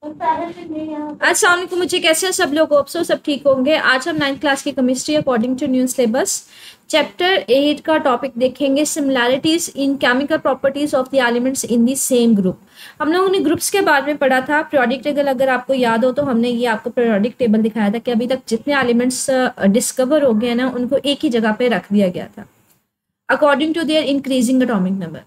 अस्सलाम वालेकुम, मुझे कैसे हैं सब लोग? होप सो सब ठीक होंगे। आज हम 9th क्लास की chemistry according to new syllabus chapter 8 का टॉपिक देखेंगे, similarities in chemical properties of the elements in the same group. हम लोगों ने ग्रुप्स के बारे में पढ़ा था। पीरियोडिक टेबल अगर आपको याद हो तो हमने ये आपको पीरियोडिक टेबल दिखाया था कि अभी तक जितने एलिमेंट्स डिस्कवर हो गए ना उनको एक ही जगह पे रख दिया गया था according to their increasing atomic number.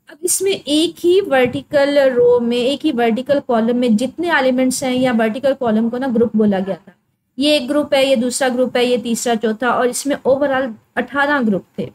अब इसमें एक ही वर्टिकल रो में, एक ही वर्टिकल कॉलम में जितने एलिमेंट्स हैं या वर्टिकल कॉलम को ना ग्रुप बोला गया था। ये एक ग्रुप है, ये दूसरा ग्रुप है, ये तीसरा चौथा, और इसमें ओवरऑल 18 ग्रुप थे।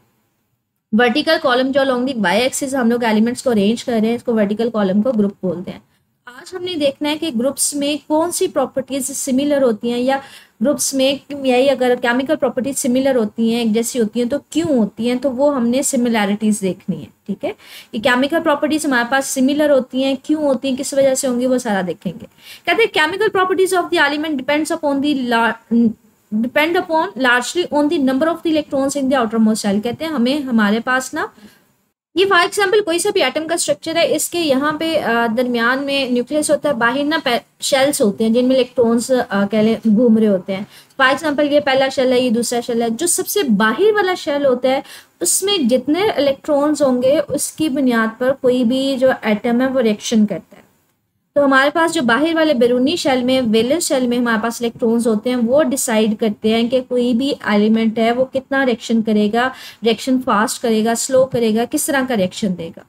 वर्टिकल कॉलम जो अलोंग दी वाई एक्सिस हम लोग एलिमेंट्स को अरेंज कर रहे हैं, इसको वर्टिकल कॉलम को ग्रुप बोलते हैं। आज हमने देखना है कि ग्रुप्स में कौन सी प्रॉपर्टीज सिमिलर होती हैं, या ग्रुप्स में यही अगर केमिकल प्रॉपर्टीज सिमिलर होती हैं, एक जैसी होती हैं, तो क्यों होती हैं, तो वो हमने सिमिलैरिटीज देखनी है। ठीक है, ये केमिकल प्रॉपर्टीज हमारे पास सिमिलर होती हैं, क्यों होती हैं, किस वजह से होंगी, वो सारा देखेंगे। कहते हैं chemical properties of the element depend upon largely on the number of the electrons in the outer most shell. कहते हैं हमें हमारे पास ना, ये फॉर एग्जाम्पल कोई सा भी एटम का स्ट्रक्चर है, इसके यहाँ पे दरमियान में न्यूक्लियस होता है, बाहर ना शेल्स होते हैं जिनमें इलेक्ट्रॉन्स कह लें घूम रहे होते हैं। फॉर एग्जाम्पल ये पहला शेल है, ये दूसरा शेल है। जो सबसे बाहर वाला शेल होता है उसमें जितने इलेक्ट्रॉन्स होंगे उसकी बुनियाद पर कोई भी जो एटम है वो रिएक्शन करता है। तो हमारे पास जो बाहर वाले बैरूनी शेल में, वैलेंस शेल में हमारे पास इलेक्ट्रॉन्स होते हैं, वो डिसाइड करते हैं कि कोई भी एलिमेंट है वो कितना रिएक्शन करेगा, रिएक्शन फास्ट करेगा, स्लो करेगा, किस तरह का रिएक्शन देगा।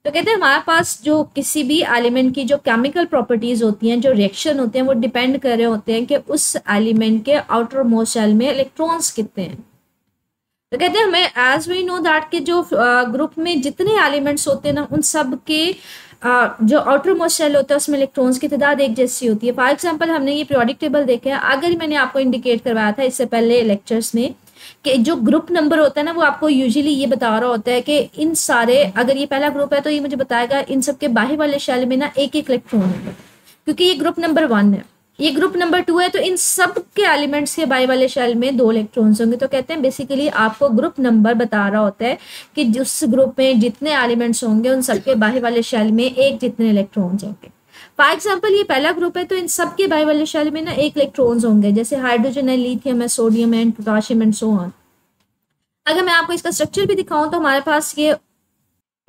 तो कहते हैं हमारे पास जो किसी भी एलिमेंट की जो केमिकल प्रॉपर्टीज होती हैं, जो रिएक्शन होते हैं, वो डिपेंड कर रहे होते हैं कि उस एलिमेंट के आउटर मोस्ट शेल में इलेक्ट्रॉन्स कितने हैं। तो कहते हैं हमें एज वी नो दैट के जो ग्रुप में जितने एलिमेंट्स होते हैं ना उन सब के जो आउटर मोस्ट शेल होता है उसमें इलेक्ट्रॉन्स की तादाद एक जैसी होती है। फॉर एग्जांपल हमने ये पीरियोडिक टेबल देखा है, अगर मैंने आपको इंडिकेट करवाया था इससे पहले लेक्चर्स में कि जो ग्रुप नंबर होता है ना वो आपको यूजुअली ये बता रहा होता है कि इन सारे, अगर ये पहला ग्रुप है तो ये मुझे बताएगा इन सब के बाहर वाले शेल में ना एक एक इलेक्ट्रॉन होगा, क्योंकि ये ग्रुप नंबर 1 है, ये ग्रुप नंबर 2 है, तो इन सब के एलिमेंट्स के बाई वाले शेल में 2 इलेक्ट्रॉन्स होंगे। तो कहते हैं बेसिकली आपको ग्रुप नंबर बता रहा होता है कि जिस ग्रुप में जितने एलिमेंट्स होंगे उन सबके बाहर वाले शेल में एक जितने इलेक्ट्रॉन्स होंगे। फॉर एग्जाम्पल ये पहला ग्रुप है तो इन सब के बाई वाले शेल में ना एक इलेक्ट्रॉन्स होंगे, जैसे हाइड्रोजन है, लिथियम है, सोडियम है, पोटाशियम एंड सो ऑन। अगर मैं आपको इसका स्ट्रक्चर भी दिखाऊं तो हमारे पास ये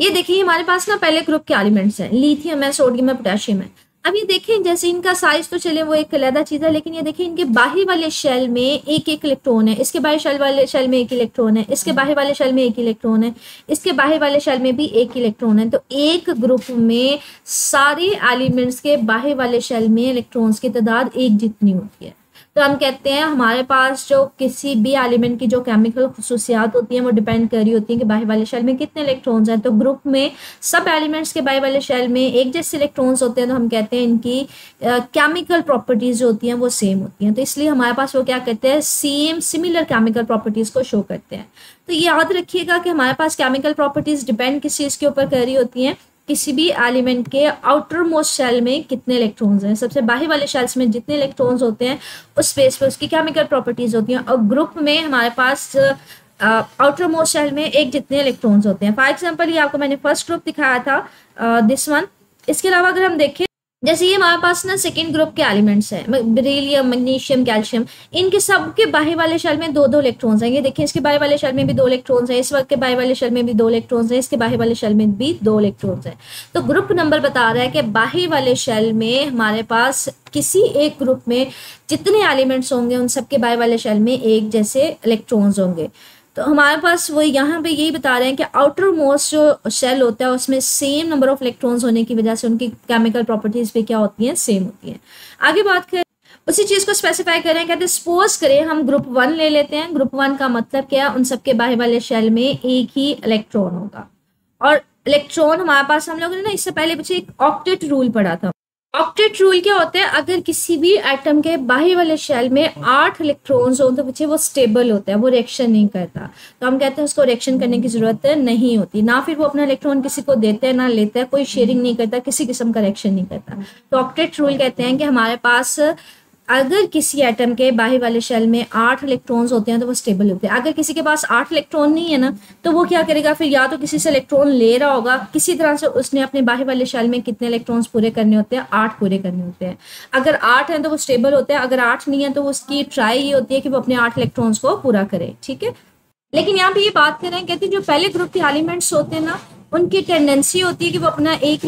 देखिए हमारे पास ना पहले ग्रुप के एलिमेंट्स हैं, लिथियम है, सोडियम है, पोटेशियम है। अब ये देखें जैसे इनका साइज तो चले वो एक अलग चीज है, लेकिन ये देखिए इनके बाहर वाले शेल में एक एक इलेक्ट्रॉन है, इसके बाहर शेल वाले शेल में एक इलेक्ट्रॉन है, इसके बाहर वाले शेल में एक इलेक्ट्रॉन है, इसके बाहर वाले शेल में भी एक इलेक्ट्रॉन है। तो एक ग्रुप में सारे एलिमेंट्स के बाहर वाले शेल में इलेक्ट्रॉन्स की तादाद एक जितनी होती है। तो हम कहते हैं हमारे पास जो किसी भी एलिमेंट की जो केमिकल खुसूसियात होती हैं वो डिपेंड कर रही होती हैं कि बाहर वाले शेल में कितने इलेक्ट्रॉन्स हैं। तो ग्रुप में सब एलिमेंट्स के बाहर वाले शेल में एक जैसे इलेक्ट्रॉन्स होते हैं, तो हम कहते हैं इनकी केमिकल प्रॉपर्टीज जो होती हैं वो सेम होती हैं। तो इसलिए हमारे पास वो क्या कहते हैं, सेम सिमिलर केमिकल प्रॉपर्टीज को शो करते हैं। तो ये याद रखिएगा कि हमारे पास केमिकल प्रॉपर्टीज डिपेंड किस चीज़ के ऊपर कर रही होती हैं, किसी भी एलिमेंट के आउटर मोस्ट शेल में कितने इलेक्ट्रॉन्स हैं, सबसे बाहर वाले शेल्स में जितने इलेक्ट्रॉन्स होते हैं उस स्पेस पर उसकी केमिकल प्रॉपर्टीज होती हैं। और ग्रुप में हमारे पास आउटर मोस्ट शेल में एक जितने इलेक्ट्रॉन्स होते हैं। फॉर एग्जांपल ये आपको मैंने फर्स्ट ग्रुप दिखाया था, दिस वन। इसके अलावा अगर हम देखें जैसे ये हमारे पास ना सेकेंड ग्रुप के एलिमेंट्स हैं, बेरिलियम, मैग्नीशियम, कैल्शियम, इनके सबके बाहर वाले शेल में 2-2 इलेक्ट्रॉन्स हैं। ये देखिए इसके बाहर वाले शेल में भी 2 इलेक्ट्रॉन्स हैं, इस वक्त के बाहर वाले शेल में भी 2 इलेक्ट्रॉन्स हैं, इसके बाहर वाले शेल में भी 2 इलेक्ट्रॉन्स हैं। तो ग्रुप नंबर बता रहा है कि बाहर वाले शेल में हमारे पास किसी एक ग्रुप में जितने एलिमेंट्स होंगे उन सबके बाहर वाले शेल में एक जैसे इलेक्ट्रॉन्स होंगे। तो हमारे पास वो यहाँ पे यही बता रहे हैं कि आउटर मोस्ट जो शेल होता है उसमें सेम नंबर ऑफ इलेक्ट्रॉन्स होने की वजह से उनकी केमिकल प्रॉपर्टीज भी क्या होती हैं, सेम होती हैं। आगे बात करें उसी चीज़ को स्पेसिफाई करें, कहते हैं सपोज करें हम ग्रुप 1 ले लेते हैं। ग्रुप 1 का मतलब क्या है, उन सबके बाहर वाले शेल में एक ही इलेक्ट्रॉन होगा। और इलेक्ट्रॉन हमारे पास, हम लोगों ने ना इससे पहले पीछे एक ऑक्टेट रूल पढ़ा था। ऑक्टेट रूल क्या होता है, अगर किसी भी एटम के बाहर वाले शेल में 8 इलेक्ट्रॉन्स हो तो पीछे वो स्टेबल होता है, वो रिएक्शन नहीं करता। तो हम कहते हैं उसको रिएक्शन करने की जरूरत नहीं होती, ना फिर वो अपना इलेक्ट्रॉन किसी को देता है ना लेता है, कोई शेयरिंग नहीं करता, किसी किस्म का रिएक्शन नहीं करता। तो ऑक्टेट रूल कहते हैं कि हमारे पास अगर किसी एटम के बाहर वाले शेल में 8 इलेक्ट्रॉन्स होते हैं तो वो स्टेबल होते हैं। अगर किसी के पास 8 इलेक्ट्रॉन नहीं है ना, तो वो क्या करेगा, फिर या तो किसी से इलेक्ट्रॉन ले रहा होगा, किसी तरह से उसने अपने बाहर वाले शेल में कितने इलेक्ट्रॉन्स पूरे करने होते हैं, 8 पूरे करने होते हैं। अगर 8 है तो वो स्टेबल होते हैं, अगर 8 नहीं है तो उसकी ट्राई ये होती है कि वो अपने 8 इलेक्ट्रॉन्स को पूरा करे, ठीक है। लेकिन यहाँ पे ये बात कर रहे हैं, कहते हैं जो पहले ग्रुप के एलिमेंट्स होते हैं ना, उनकी टेंडेंसी होती है कि वो अपना एक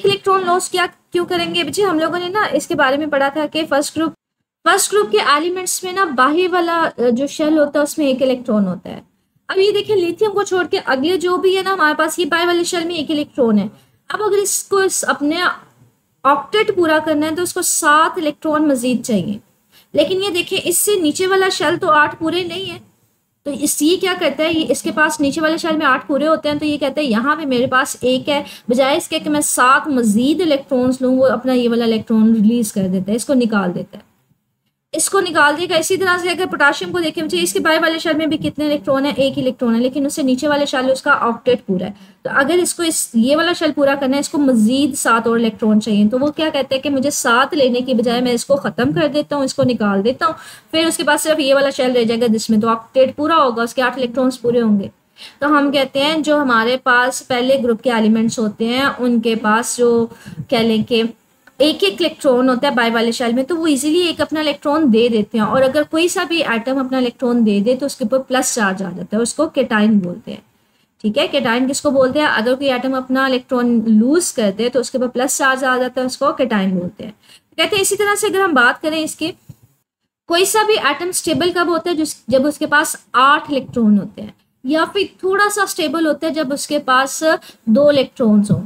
इलेक्ट्रॉन लॉस क्या क्यों करेंगे बच्चे। हम लोगों ने ना इसके बारे में पढ़ा था कि फर्स्ट ग्रुप के एलिमेंट्स में ना बाहर वाला जो शेल होता है उसमें एक इलेक्ट्रॉन होता है। अब ये देखिए लिथियम को छोड़ के अगले जो भी है ना हमारे पास, ये बाहर वाले शेल में एक इलेक्ट्रॉन है। अब अगर इसको अपने ऑक्टेट पूरा करना है तो उसको 7 इलेक्ट्रॉन मजीद चाहिए। लेकिन ये देखिए इससे नीचे वाला शेल तो 8 पूरे नहीं है, तो ये क्या करता है, ये इसके पास नीचे वाले शेल में 8 पूरे होते हैं, तो ये कहता है यहाँ पे मेरे पास एक है, बजाय इसके कि मैं 7 मजीद इलेक्ट्रॉन्स लूँ, वो अपना ये वाला इलेक्ट्रॉन रिलीज कर देता है, इसको निकाल देता है, इसको निकाल देगा। इसी तरह से अगर पोटाशियम को देखें, मुझे इसके बाहर वाले शेल में भी कितने इलेक्ट्रॉन है, एक इलेक्ट्रॉन है, लेकिन उससे नीचे वाले शेल उसका ऑक्टेट पूरा है। तो अगर इसको ये वाला शेल पूरा करना है, इसको मजीद 7 और इलेक्ट्रॉन चाहिए, तो वो क्या कहते हैं कि मुझे 7 लेने की बजाय मैं इसको खत्म कर देता हूँ, इसको निकाल देता हूँ, फिर उसके बाद सिर्फ ये वाला शेल रह जाएगा जिसमें तो ऑक्टेट पूरा होगा, उसके 8 इलेक्ट्रॉन्स पूरे होंगे। तो हम कहते हैं जो हमारे पास पहले ग्रुप के एलिमेंट्स होते हैं उनके पास जो कह लें कि एक इलेक्ट्रॉन होता है बाय वाले शेल में, तो वो इजीली एक अपना इलेक्ट्रॉन दे देते हैं। और अगर कोई सा भी एटम अपना इलेक्ट्रॉन दे दे तो उसके ऊपर प्लस चार्ज आ जाता है, उसको केटाइन बोलते हैं, ठीक है। केटाइन किसको बोलते हैं, अगर कोई एटम अपना इलेक्ट्रॉन लूज करते हैं तो उसके ऊपर प्लस चार्ज आ जाता है, उसको केटाइन बोलते हैं। कहते हैं इसी तरह से अगर हम बात करें इसके, कोई सा भी एटम स्टेबल कब होता है, जब उसके पास 8 इलेक्ट्रॉन होते हैं, या फिर थोड़ा सा स्टेबल होता है जब उसके पास 2 इलेक्ट्रॉन्स हों।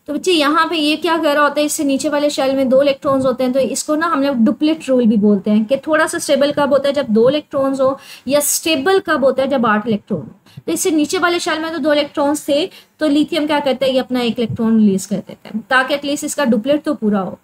तो बच्चे यहाँ पे ये क्या कह रहा होता है, इससे नीचे वाले शेल में 2 इलेक्ट्रॉन्स होते हैं, तो इसको ना हम लोग डुप्लेट रूल भी बोलते हैं कि थोड़ा सा स्टेबल कब होता है, जब 2 इलेक्ट्रॉन्स हो, या स्टेबल कब होता है जब 8 इलेक्ट्रॉन हो। तो इससे नीचे वाले शेल में तो 2 इलेक्ट्रॉन्स थे, तो लिथियम क्या करता है, ये अपना एक इलेक्ट्रॉन रिलीज कर देता है ताकि एटलीस्ट इसका डुप्लेट तो पूरा हो,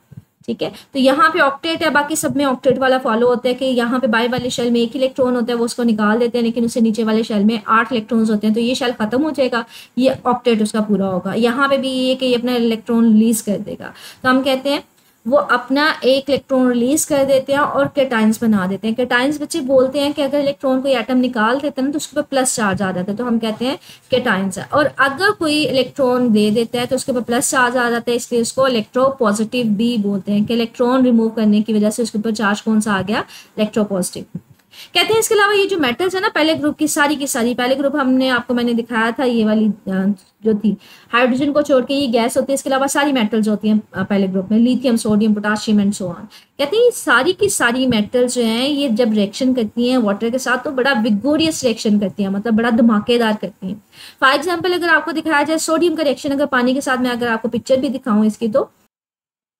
ठीक है। तो यहाँ पे ऑक्टेट है, बाकी सब में ऑक्टेट वाला फॉलो होता है कि यहाँ पे बाहर वाले शेल में एक इलेक्ट्रॉन होता है, वो उसको निकाल देते हैं, लेकिन उससे नीचे वाले शेल में 8 इलेक्ट्रॉन्स होते हैं, तो ये शेल खत्म हो जाएगा, ये ऑक्टेट उसका पूरा होगा। यहाँ पे भी ये कि ये अपना इलेक्ट्रॉन रिलीज कर देगा, तो हम कहते हैं वो अपना एक इलेक्ट्रॉन रिलीज कर देते हैं और केटाइंस बना देते हैं। केटाइंस बच्चे बोलते हैं कि अगर इलेक्ट्रॉन कोई एटम निकाल देता है ना तो उसके ऊपर प्लस चार्ज आ जाता है, तो हम कहते हैं केटाइंस है। और अगर कोई इलेक्ट्रॉन दे देता है तो उसके ऊपर प्लस चार्ज आ जाता है, इसलिए उसको इलेक्ट्रोपॉजिटिव भी बोलते हैं कि इलेक्ट्रॉन रिमूव करने की वजह से उसके ऊपर चार्ज कौन सा आ गया, इलेक्ट्रोपॉजिटिव। कहते हैं इसके अलावा ये जो मेटल्स है ना, पहले ग्रुप की सारी पहले ग्रुप मैंने दिखाया था, ये वाली जो थी हाइड्रोजन को छोड़ के ये गैस होती है, इसके अलावा सारी मेटल्स होती हैं पहले ग्रुप में, lithium, sodium, potassium and so on. कहते हैं सारी की सारी मेटल्स जो हैं ये जब रिएक्शन करती हैं वाटर के साथ तो बड़ा विगोरियस रिएक्शन करती हैं, मतलब बड़ा धमाकेदार करती हैं। फॉर एग्जाम्पल अगर आपको दिखाया जाए सोडियम का रिएक्शन, अगर पानी के साथ मैं अगर आपको पिक्चर भी दिखाऊं इसकी, तो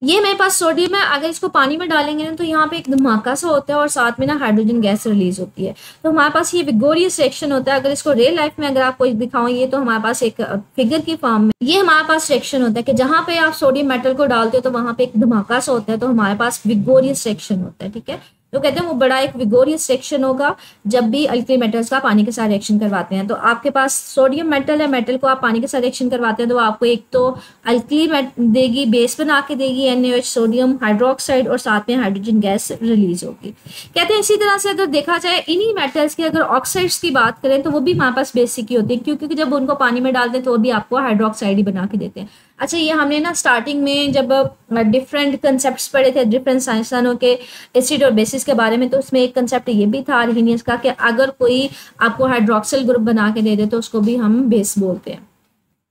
ये मेरे पास सोडियम है, अगर इसको पानी में डालेंगे ना तो यहाँ पे एक धमाका सा होता है और साथ में ना हाइड्रोजन गैस रिलीज होती है, तो हमारे पास ये विगोरियस रिएक्शन होता है। अगर इसको रियल लाइफ में अगर आपको दिखाऊं ये, तो हमारे पास एक फिगर की फॉर्म में ये हमारे पास रिएक्शन होता है कि जहाँ पे आप सोडियम मेटल को डालते हो तो वहां पे एक धमाका सा होता है, तो हमारे पास विगोरियस रिएक्शन होता है, ठीक है। तो कहते हैं वो बड़ा एक विगोरियस रिएक्शन होगा जब भी अल्कली मेटल्स का पानी के साथ रिएक्शन करवाते हैं। तो आपके पास सोडियम मेटल है, मेटल को आप पानी के साथ रिएक्शन करवाते हैं तो आपको एक तो अल्कली देगी, बेस बना के देगी NaOH, सोडियम हाइड्रोक्साइड, और साथ में हाइड्रोजन गैस रिलीज होगी। कहते हैं इसी तरह से अगर देखा जाए इन्हीं मेटल्स की अगर ऑक्साइड्स की बात करें तो वो भी हमारे पास बेसिक ही होती है, क्योंकि जब उनको पानी में डालते हैं तो वो भी आपको हाइड्रोक्साइड ही बना के देते हैं। अच्छा, ये हमने ना स्टार्टिंग में जब डिफरेंट कंसेप्ट्स पढ़े थे डिफरेंट साइंसदानों के एसिड और बेसिस के बारे में, तो उसमें एक कंसेप्ट ये भी था आर्हीनियस का कि अगर कोई आपको हाइड्रोक्सिल ग्रुप बना के दे दे तो उसको भी हम बेस बोलते हैं।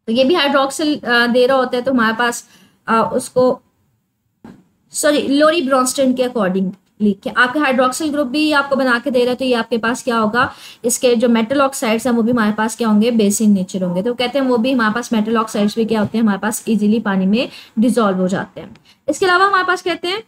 तो ये भी हाइड्रोक्सिल दे रहा होता है तो हमारे पास उसको लोरी ब्रॉन्स्टन के अकॉर्डिंग लिखे आपके हाइड्रोक्सिल ग्रुप भी आपको बना के दे रहे हैं, तो ये आपके पास क्या होगा, इसके जो मेटल ऑक्साइड्स हैं वो भी हमारे पास क्या होंगे, बेस इन नेचर होंगे। तो कहते हैं वो भी हमारे पास मेटल ऑक्साइड्स भी क्या होते हैं, हमारे पास इजीली पानी में डिसॉल्व हो जाते हैं। इसके अलावा हमारे पास कहते हैं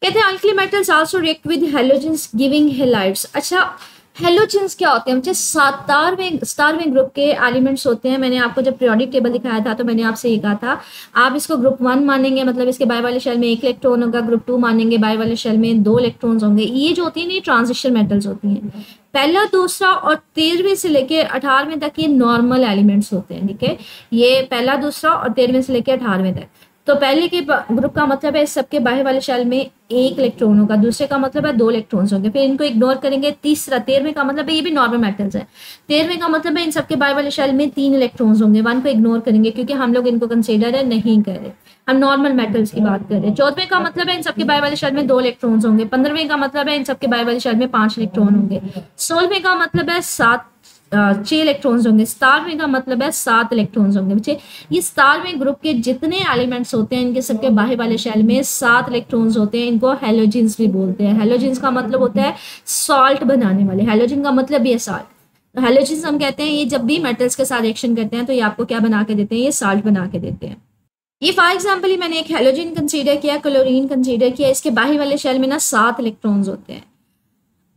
alkali metals also react with halogens giving halides. अच्छा, हेलोजेंस क्या होते हैं, 17वें ग्रुप के एलिमेंट्स होते हैं। मैंने आपको जब पीरियोडिक टेबल दिखाया था तो मैंने आपसे ये कहा था आप इसको ग्रुप 1 मानेंगे, मतलब इसके बाय वाले शेल में 1 इलेक्ट्रॉन होगा, ग्रुप 2 मानेंगे बाय वाले शेल में 2 इलेक्ट्रॉन्स होंगे। ये जो होती है ये ट्रांजिशन मेटल्स होती हैं। पहला, दूसरा और 13वें से लेकर 18वें तक ये नॉर्मल एलिमेंट्स होते हैं, ठीक है। ये पहला, दूसरा और 13वें से लेकर 18वें तक। तो पहले के ग्रुप का मतलब है इस सबके बाहर वाले शेल में एक इलेक्ट्रॉन होगा, दूसरे का मतलब है 2 इलेक्ट्रॉन्स होंगे, फिर इनको इग्नोर करेंगे। तीसरा 13वें का मतलब है ये भी नॉर्मल मेटल्स है, 13वें का मतलब है इन सबके बाहर वाले शेल में 3 इलेक्ट्रॉन्स होंगे, 1 को इग्नोर करेंगे क्योंकि हम लोग इनको कंसीडर नहीं कर रहे, हम नॉर्मल मेटल्स की बात कर रहे हैं। 14वें का मतलब है इन सबके बाहर वाले शेल में 2 इलेक्ट्रॉन्स होंगे। 15वें का मतलब है इन सबके बाहर वाले शेल में 5 इलेक्ट्रॉन होंगे। 16वें का मतलब है 6 इलेक्ट्रॉन्स होंगे। 17वें का मतलब है 7 इलेक्ट्रॉन्स होंगे। बच्चे ये 17वें ग्रुप के जितने एलिमेंट्स होते हैं इनके सबके बाहर वाले शेल में 7 इलेक्ट्रॉन्स होते हैं। इनको हैलोजेंस भी बोलते हैं। हैलोजेंस का मतलब होता है सॉल्ट बनाने वाले, हैलोजन का मतलब ये सॉल्ट। हैलोजेंस हम कहते हैं ये जब भी मेटल्स के साथ रिएक्शन करते हैं तो ये आपको क्या बना के देते हैं, ये सॉल्ट बना के देते हैं। ये फॉर एग्जाम्पल ही मैंने एक हैलोजन कंसीडर किया, क्लोरीन कंसीडर किया, इसके बाहर वाले शेल में ना 7 इलेक्ट्रॉन्स होते हैं।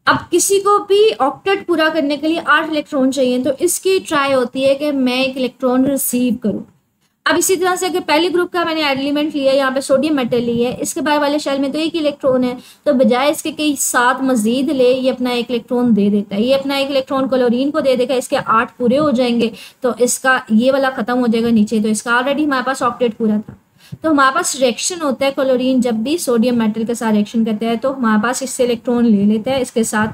अब किसी को भी ऑक्टेट पूरा करने के लिए 8 इलेक्ट्रॉन चाहिए, तो इसकी ट्राई होती है कि मैं एक इलेक्ट्रॉन रिसीव करूं। अब इसी तरह से अगर पहले ग्रुप का मैंने एलिमेंट लिया, यहाँ पे सोडियम मेटल लिया है, इसके बाहर वाले शेल में तो एक इलेक्ट्रॉन है, तो बजाय इसके कई 7 मजीद ले, ये अपना एक इलेक्ट्रॉन दे देता है। ये अपना एक इलेक्ट्रॉन क्लोरीन को दे देगा, इसके 8 पूरे हो जाएंगे, तो इसका ये वाला खत्म हो जाएगा नीचे, तो इसका ऑलरेडी हमारे पास ऑक्टेट पूरा था। तो हमारे पास रिएक्शन होता है, क्लोरीन जब भी सोडियम मेटल के साथ रिएक्शन करता है तो हमारे पास इससे इलेक्ट्रॉन ले लेता है इसके साथ,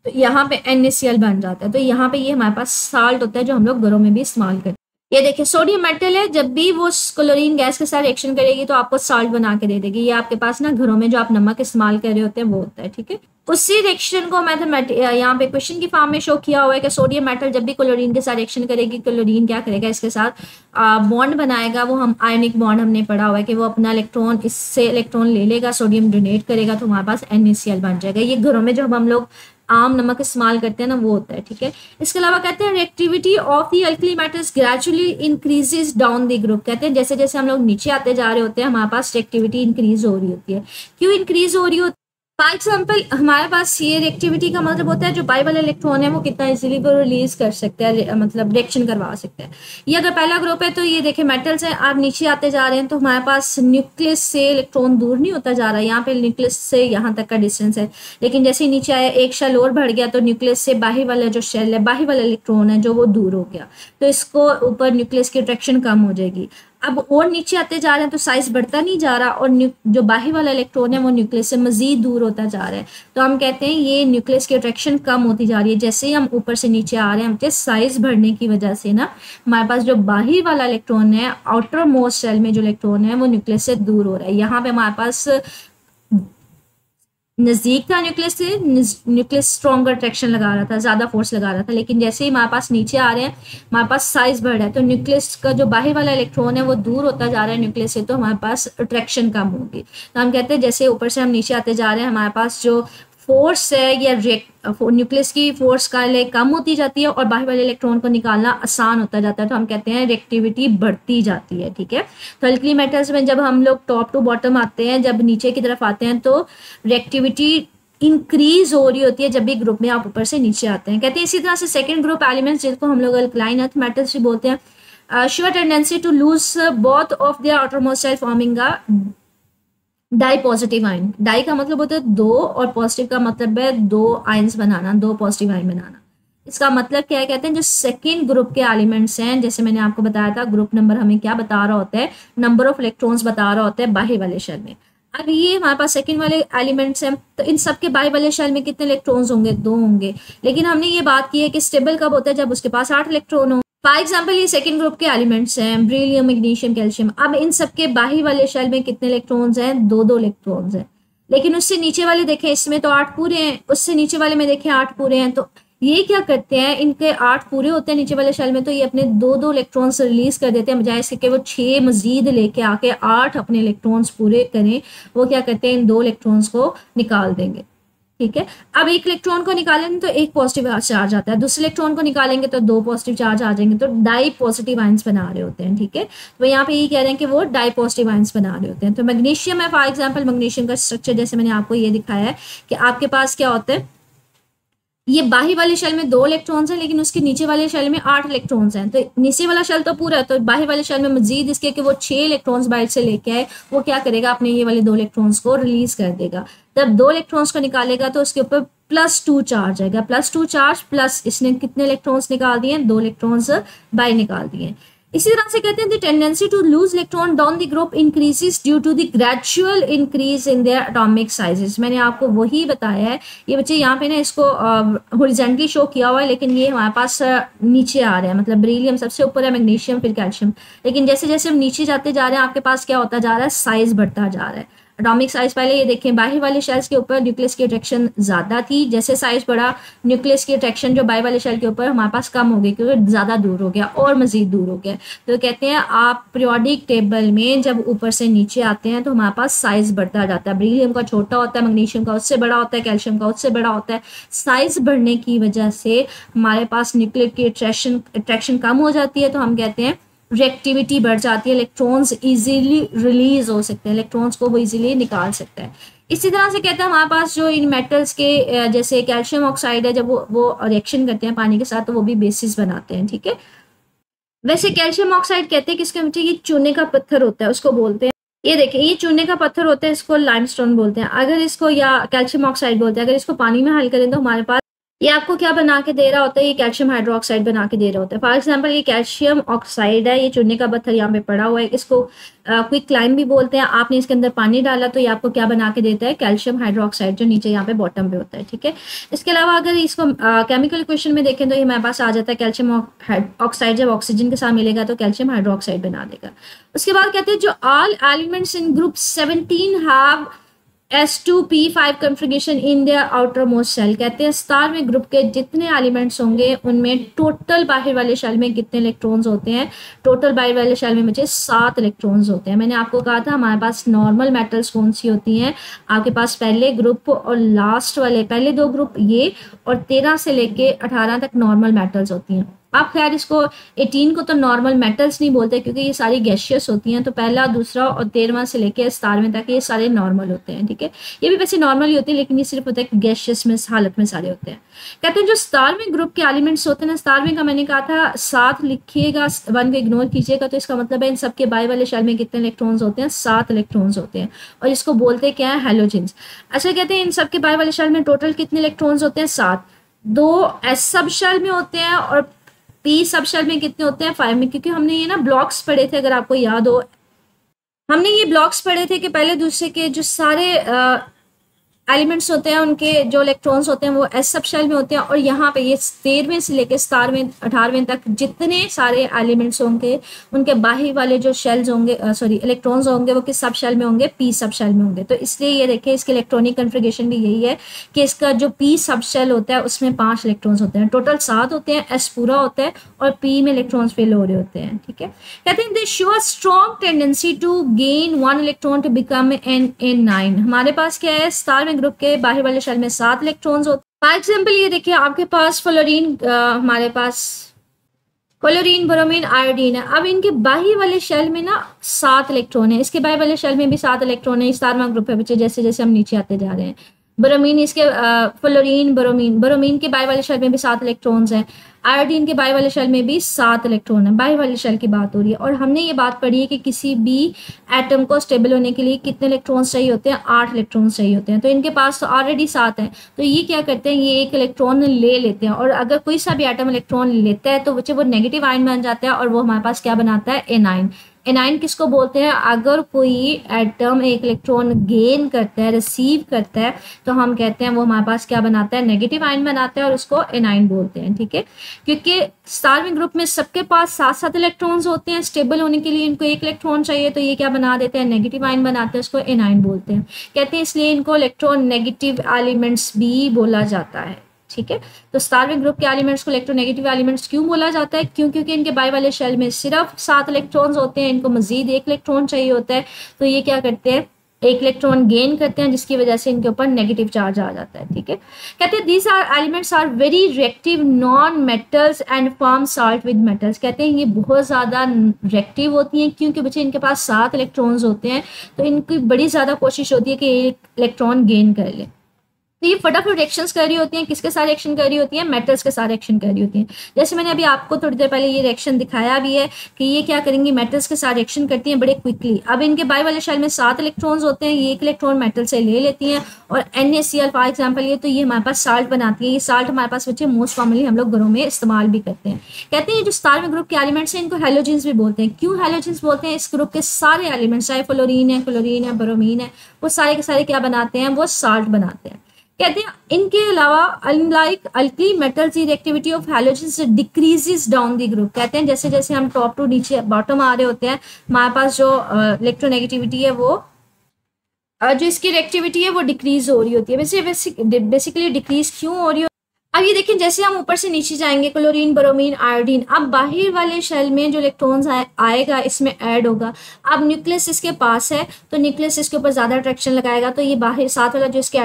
तो यहाँ पे NaCl बन जाता है। तो यहाँ पे ये हमारे पास साल्ट होता है जो हम लोग घरों में भी इस्तेमाल करते हैं। ये देखिए सोडियम मेटल है, जब भी वो क्लोरीन गैस के साथ रिएक्शन करेगी तो आपको साल्ट बना के दे देगी। ये आपके पास ना घरों में जो आप नमक इस्तेमाल कर रहे होते हैं वो होता है, ठीक है। उसी रिएक्शन को यहाँ पे क्वेश्चन की फॉर्म में शो किया हुआ है कि सोडियम मेटल जब भी क्लोरीन के साथ रिएक्शन करेगी, क्लोरीन क्या करेगा, इसके साथ बॉन्ड बनाएगा। वो हम आयनिक बॉन्ड हमने पढ़ा हुआ है कि वो अपना इलेक्ट्रॉन इससे इलेक्ट्रॉन ले लेगा, सोडियम डोनेट करेगा, तो हमारे पास NaCl बन जाएगा। ये घरों में जो हम लोग आम नमक इस्तेमाल करते हैं ना वो होता है, ठीक है। इसके अलावा कहते हैं reactivity of the alkali metals gradually increases down the group. कहते हैं जैसे जैसे हम लोग नीचे आते जा रहे होते हैं हमारे पास रिएक्टिविटी इंक्रीज हो रही होती है। क्यों इंक्रीज हो रही होती है? फॉर एग्जाम्पल हमारे पास ये रिएक्टिविटी का मतलब होता है जो बाई वाला इलेक्ट्रॉन है वो कितना इजीली वो रिलीज कर सकता है, मतलब रिएक्शन करवा सकता है। ये अगर पहला ग्रुप है तो ये देखें मेटल्स है, आप नीचे आते जा रहे हैं तो हमारे पास न्यूक्लियस से इलेक्ट्रॉन दूर नहीं होता जा रहा है। यहाँ पे न्यूक्लियस से यहाँ तक का डिस्टेंस है, लेकिन जैसे ही नीचे आया एक शेल और बढ़ गया तो न्यूक्लियस से बाहर वाला जो शेल है, बाहर वाला इलेक्ट्रॉन है जो वो दूर हो गया, तो इसको ऊपर न्यूक्लियस की अट्रैक्शन कम हो जाएगी। अब और नीचे आते जा रहे हैं तो साइज बढ़ता नहीं जा रहा और जो बाहर वाला इलेक्ट्रॉन है वो न्यूक्लियस से मजीद दूर होता जा रहा है, तो हम कहते हैं ये न्यूक्लियस की अट्रैक्शन कम होती जा रही है। जैसे ही हम ऊपर से नीचे आ रहे हैं हमसे साइज बढ़ने की वजह से ना हमारे पास जो बाहर वाला इलेक्ट्रॉन है, आउटर मोस्ट शेल में जो इलेक्ट्रॉन है वो न्यूक्लियस से दूर हो रहा है। यहाँ पे हमारे पास नजदीक था न्यूक्लियस से, न्यूक्लियस स्ट्रॉन्गर अट्रैक्शन लगा रहा था, ज्यादा फोर्स लगा रहा था, लेकिन जैसे ही हमारे पास नीचे आ रहे हैं हमारे पास साइज बढ़ रहा है, तो न्यूक्लियस का जो बाहर वाला इलेक्ट्रॉन है वो दूर होता जा रहा है न्यूक्लियस से, तो हमारे पास अट्रैक्शन कम होगी। तो हम कहते हैं जैसे ऊपर से हम नीचे आते जा रहे हैं हमारे पास जो फोर्स है या न्यूक्लियस की फोर्स का कम होती जाती है और बाहर वाले इलेक्ट्रॉन को निकालना आसान होता जाता है, तो हम कहते हैं रिएक्टिविटी बढ़ती जाती है, ठीक है। तो अल्कली मेटल्स में जब हम लोग टॉप टू बॉटम आते हैं, जब नीचे की तरफ आते हैं तो रिएक्टिविटी इंक्रीज हो रही होती है जब भी ग्रुप में आप ऊपर से नीचे आते हैं। कहते हैं इसी तरह से सेकेंड ग्रुप एलिमेंट्स जिनको हम लोग अल्कलाइन अर्थ मेटल्स भी बोलते हैं, show tendency to lose both of their outermost shell forming a di positive ion. Di का मतलब होता है 2 और पॉजिटिव का मतलब है 2 आयन्स बनाना, 2 पॉजिटिव आयन बनाना। इसका मतलब क्या है, कहते हैं जो सेकेंड ग्रुप के एलिमेंट्स हैं, जैसे मैंने आपको बताया था ग्रुप नंबर हमें क्या बता रहा होता है, नंबर ऑफ इलेक्ट्रॉन्स बता रहा होता है बाहर वाले शेल में। अब ये हमारे पास सेकंड वाले एलिमेंट्स हैं, तो इन सब के बाहर वाले शेल में कितने इलेक्ट्रॉन्स होंगे, 2 होंगे। लेकिन हमने ये बात की है कि स्टेबल कब होता है, जब उसके पास 8 इलेक्ट्रॉन हो। फॉर एग्जाम्पल ये सेकंड ग्रुप के एलिमेंट्स हैं, बेरिलियम, मैग्नीशियम, कैल्शियम। अब इन सबके बाहर वाले शेल में कितने इलेक्ट्रॉन्स हैं, 2 इलेक्ट्रॉन्स हैं। लेकिन उससे नीचे वाले देखें इसमें तो 8 पूरे हैं, उससे नीचे वाले में देखें 8 पूरे हैं। तो ये क्या करते हैं, इनके 8 पूरे होते हैं नीचे वाले शेल में, तो ये अपने 2 इलेक्ट्रॉन्स रिलीज कर देते हैं, बजाय इसके कि वो 6 मजीद लेके आके 8 अपने इलेक्ट्रॉन्स पूरे करें। वो क्या करते हैं, इन 2 इलेक्ट्रॉन्स को निकाल देंगे, ठीक है। अब एक इलेक्ट्रॉन को निकालेंगे तो एक पॉजिटिव चार्ज आता है, दूसरे इलेक्ट्रॉन को निकालेंगे तो 2 पॉजिटिव चार्ज आ जाएंगे, तो डाई पॉजिटिव आयंस बना रहे होते हैं, ठीक है। तो यहाँ पे ये कह रहे हैं कि वो डाई पॉजिटिव आयंस बना रहे होते हैं। तो मैग्नीशियम है, फॉर एग्जाम्पल मैग्नीशियम का स्ट्रक्चर जैसे मैंने आपको ये दिखाया है कि आपके पास क्या होता है, ये बाहर वाले शेल में 2 इलेक्ट्रॉन्स हैं, लेकिन उसके नीचे वाले शेल में 8 इलेक्ट्रॉन्स हैं। तो नीचे वाला शेल तो पूरा है, तो बाहर वाले शेल में मजीद इसके कि वो 6 इलेक्ट्रॉन्स बाहर से लेके आए, वो क्या करेगा, अपने ये वाले 2 इलेक्ट्रॉन्स को रिलीज कर देगा। जब 2 इलेक्ट्रॉन्स को निकालेगा तो उसके ऊपर +2 चार्ज आएगा, +2 चार्ज प्लस इसने कितने इलेक्ट्रॉन्स निकाल दिए, 2 इलेक्ट्रॉन्स बाहर निकाल दिए। इसी तरह से कहते हैं the tendency to lose electron down the group increases due to the gradual increase in their atomic sizes. मैंने आपको वही बताया है, ये बच्चे यहाँ पे ना इसको हॉरिजॉन्टली शो किया हुआ है, लेकिन ये हमारे पास नीचे आ रहा है, मतलब बेरिलियम सबसे ऊपर है, मैग्नीशियम फिर कैल्शियम, लेकिन जैसे जैसे हम नीचे जाते जा रहे हैं आपके पास क्या होता जा रहा है, साइज बढ़ता जा रहा है। एटॉमिक साइज पहले ये देखें बाहर वाले शेल्स के ऊपर न्यूक्लियस की अट्रैक्शन ज्यादा थी, जैसे साइज बढ़ा न्यूक्लियस की अट्रैक्शन जो बाहर वाले शेल के ऊपर हमारे पास कम हो गई क्योंकि ज्यादा दूर हो गया और मजीद दूर हो गया। तो कहते हैं आप पीरियोडिक टेबल में जब ऊपर से नीचे आते हैं तो हमारे पास साइज बढ़ता जाता है, बेरिलियम का छोटा होता है, मैग्नीशियम का उससे बड़ा होता है, कैल्शियम का उससे बड़ा होता है। साइज बढ़ने की वजह से हमारे पास न्यूक्लियर की अट्रैक्शन कम हो जाती है, तो हम कहते हैं रिएक्टिविटी बढ़ जाती है, इलेक्ट्रॉन्स इजीली रिलीज हो सकते हैं, इलेक्ट्रॉन्स को वो इजीली निकाल सकता है। इसी तरह से कहते हैं हमारे पास जो इन मेटल्स के जैसे कैल्शियम ऑक्साइड है, जब वो रिएक्शन करते हैं पानी के साथ तो वो भी बेसिस बनाते हैं, ठीक है। वैसे कैल्शियम ऑक्साइड कहते हैं किसके नीचे, ये चूने का पत्थर होता है उसको बोलते हैं, ये देखिए ये चूने का पत्थर होता है, इसको लाइमस्टोन बोलते हैं। अगर इसको या कैल्शियम ऑक्साइड बोलते हैं, अगर इसको पानी में हल करें तो हमारे पास ये आपको क्या बना के दे रहा होता है, ये कैल्शियम हाइड्रोक्साइड बना के दे रहा होता है। फॉर एग्जांपल ये कैल्शियम ऑक्साइड है, ये चूने का पत्थर यहाँ पे पड़ा हुआ है, इसको क्विक क्लाइम भी बोलते हैं। आपने इसके अंदर पानी डाला तो ये आपको क्या बना के देता है, कैल्शियम हाइड्रोक्साइड, जो नीचे यहाँ पे बॉटम पे होता है, ठीक है। इसके अलावा अगर इसको केमिकल इक्वेशन में देखें तो ये हमारे पास आ जाता है कैल्शियम ऑक्साइड जब ऑक्सीजन के साथ मिलेगा तो कैल्शियम हाइड्रोक्साइड बना देगा। उसके बाद कहते हैं जो all elements in group 17 have S2p5 configuration in their outer most shell. कहते हैं स्टार में ग्रुप के जितने एलिमेंट्स होंगे उनमें टोटल बाहर वाले शेल में कितने इलेक्ट्रॉन्स होते हैं, टोटल बाहर वाले शेल में मुझे 7 इलेक्ट्रॉन्स होते हैं। मैंने आपको कहा था हमारे पास नॉर्मल मेटल्स कौन सी होती हैं, आपके पास पहले ग्रुप और लास्ट वाले पहले 2 ग्रुप ये और 13 से लेके 18 तक नॉर्मल मेटल्स होती हैं। आप खैर इसको 18 को तो नॉर्मल मेटल्स नहीं बोलते क्योंकि ये सारी गैशियस होती हैं, तो पहला दूसरा और 13वां से लेके 17वें तक ये सारे नॉर्मल होते हैं, ठीक है। ये भी वैसे नॉर्मल ही होते हैं लेकिन ये सिर्फ होता है गैशियस में हालत में सारे होते हैं। कहते हैं जो स्टार में ग्रुप के एलिमेंट्स होते हैं ना, स्टार में का मैंने कहा था 7 लिखिएगा, 1 को इग्नोर कीजिएगा, तो इसका मतलब है इन सबके बाय वाले शेल में कितने इलेक्ट्रॉन्स होते हैं, 7 इलेक्ट्रॉन्स होते हैं, और इसको बोलते क्या है, हैलोजेंस। अच्छा कहते हैं इन सबके बाय वाले शेल में टोटल कितने इलेक्ट्रॉन्स होते हैं, 7। 2 एस सब शेल में होते हैं और पी सब शेल में कितने होते हैं, 5 में, क्योंकि हमने ये ना ब्लॉक्स पढ़े थे, अगर आपको याद हो हमने ये ब्लॉक्स पढ़े थे कि पहले दूसरे के जो सारे एलिमेंट्स होते हैं उनके जो इलेक्ट्रॉन्स होते हैं वो एस सब शेल में होते हैं, और यहाँ पे ये 13वें से लेके 17वें 18वें तक जितने सारे एलिमेंट्स होंगे उनके बाहरी वाले जो शेल्स होंगे इलेक्ट्रॉन्स होंगे वो किस सब शेल में होंगे, पी सब शेल में होंगे। तो इसलिए ये देखिए इसके इलेक्ट्रॉनिक कन्फिगरेशन भी यही है कि इसका जो पी सब शेल होता है उसमें 5 इलेक्ट्रॉन्स होते हैं, टोटल 7 होते हैं, एस पूरा होता है और पी में इलेक्ट्रॉन्स फिल हो रहे होते हैं, ठीक है। कहते हैं they show a strong tendency to gain 1 electron to become an 9। हमारे पास क्या है, स्टार में ग्रुप के बाहर वाले शेल में 7 इलेक्ट्रॉन्स होते हैं। फॉर एग्जांपल ये देखिए आपके पास फ्लोरीन, हमारे पास क्लोरीन, ब्रोमीन, आयोडीन है। अब इनके बाहरी वाले शेल में ना 7 इलेक्ट्रॉन है, इसके बाहर वाले शेल में भी 7 इलेक्ट्रॉन है। स्टार में ग्रुप है बच्चे, जैसे जैसे हम नीचे आते जा रहे हैं। ब्रोमीन इसके फ्लोरीन ब्रोमीन के बाहर वाले शेल में भी 7 इलेक्ट्रॉन्स हैं। आयोडीन के बाहर वाले शेल में भी 7 इलेक्ट्रॉन है। बाहर वाले शेल की बात हो रही है, और हमने ये बात पढ़ी है कि किसी भी एटम को स्टेबल होने के लिए कितने इलेक्ट्रॉन्स चाहिए होते हैं, 8 इलेक्ट्रॉन्स चाहिए होते हैं। तो इनके पास तो ऑलरेडी 7 हैं, तो ये क्या करते हैं, ये 1 इलेक्ट्रॉन ले लेते हैं, और अगर कोई सा भी एटम इलेक्ट्रॉन लेता है तो बच्चे वो नेगेटिव आयन बन जाता है, और वो हमारे पास क्या बनाता है, एनाइन। एनाइन किसको बोलते हैं, अगर कोई एटम 1 इलेक्ट्रॉन गेन करता है, रिसीव करता है, तो हम कहते हैं वो हमारे पास क्या बनाता है, नेगेटिव आयन बनाता है, और उसको एनाइन बोलते हैं, ठीक है। क्योंकि स्टार में ग्रुप में सबके पास 7-7 इलेक्ट्रॉन्स होते हैं, स्टेबल होने के लिए इनको 1 इलेक्ट्रॉन चाहिए, तो ये क्या बना देते हैं, नेगेटिव आयन बनाते हैं, उसको एनाइन बोलते हैं। कहते हैं इसलिए इनको इलेक्ट्रॉन नेगेटिव एलिमेंट्स भी बोला जाता है, ठीक है। तो स्टार में ग्रुप के एलिमेंट्स को इलेक्ट्रोनेगेटिव एलिमेंट्स क्यों बोला जाता है, क्योंकि इनके बाय वाले शेल में सिर्फ 7 इलेक्ट्रॉन्स होते हैं, इनको मजीद 1 इलेक्ट्रॉन चाहिए होता है, तो ये क्या करते हैं, 1 इलेक्ट्रॉन गेन करते हैं, जिसकी वजह से इनके ऊपर नेगेटिव चार्ज आ जाता है, ठीक है। कहते हैं these are elements are very reactive non metals and form salt with metals. कहते हैं ये बहुत ज़्यादा रिएक्टिव होती हैं, क्योंकि बच्चे इनके पास 7 इलेक्ट्रॉन्स होते हैं, तो इनकी बड़ी ज़्यादा कोशिश होती है कि 1 इलेक्ट्रॉन गेन कर ले। तो ये फटाफट रिएक्शंस कर रही होती हैं, किसके साथ रिएक्शन कर रही होती हैं, मेटल्स के साथ रिएक्शन कर रही होती हैं। जैसे मैंने अभी आपको थोड़ी देर पहले ये रिएक्शन दिखाया भी है कि ये क्या करेंगी, मेटल्स के साथ रिएक्शन करती हैं बड़े क्विकली। अब इनके बाई वाले शेल में 7 इलेक्ट्रॉन्स होते हैं, ये 1 इलेक्ट्रॉन मेटल से ले लेती हैं और NaCl फॉर एग्जाम्पल ये, तो ये हमारे पास साल्ट बनाती है। ये साल्ट हमारे पास बच्चे मोस्ट कॉमनली हम लोग घरों में इस्तेमाल भी करते हैं। कहते हैं जो 17वें ग्रुप के एलिमेंट्स हैं इनको हेलोजेंस भी बोलते हैं। क्यों हेलोजेंस बोलते हैं? इस ग्रुप के सारे एलिमेंट्स, चाहे फ्लोरीन है, क्लोरीन है, ब्रोमीन है, वो सारे के सारे क्या बनाते हैं, वो साल्ट बनाते हैं। कहते हैं इनके अलावा unlike alkali metals the reactivity of halogens decreases down the group. कहते हैं जैसे जैसे हम टॉप टू नीचे बॉटम आ रहे होते हैं, हमारे पास जो इलेक्ट्रोनेगेटिविटी है वो जो इसकी रिएक्टिविटी है वो डिक्रीज हो रही होती है। वैसे बेसिकली डिक्रीज क्यों हो रही है? अब ये देखें जैसे हम ऊपर से नीचे जाएंगे, क्लोरीन, ब्रोमीन, आयोडीन, अब बाहर वाले शेल में जो इलेक्ट्रॉन्स आएगा इसमें ऐड होगा। अब न्यूक्लियस इसके पास है तो न्यूक्लियस इसके ऊपर ज़्यादा अट्रैक्शन लगाएगा, तो ये बाहर साथ वाला जो इसके